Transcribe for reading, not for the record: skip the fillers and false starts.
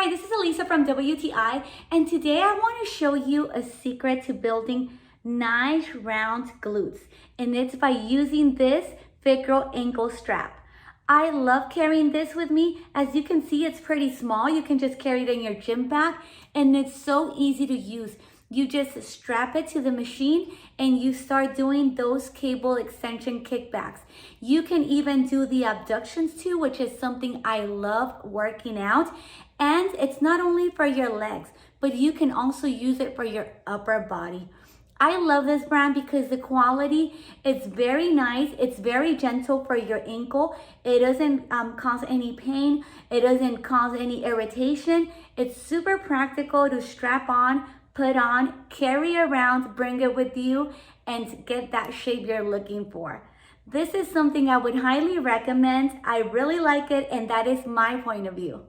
Hi, this is Elisa from WTI, and today I want to show you a secret to building nice round glutes, and it's by using this FITGIRL ankle strap. I love carrying this with me. As you can see, it's pretty small. You can just carry it in your gym bag, and it's so easy to use. You just strap it to the machine and you start doing those cable extension kickbacks. You can even do the abductions too, which is something I love working out. And it's not only for your legs, but you can also use it for your upper body. I love this brand because the quality is very nice. It's very gentle for your ankle. It doesn't cause any pain. It doesn't cause any irritation. It's super practical to strap on, put on, carry around, bring it with you, and get that shape you're looking for. This is something I would highly recommend. I really like it, and that is my point of view.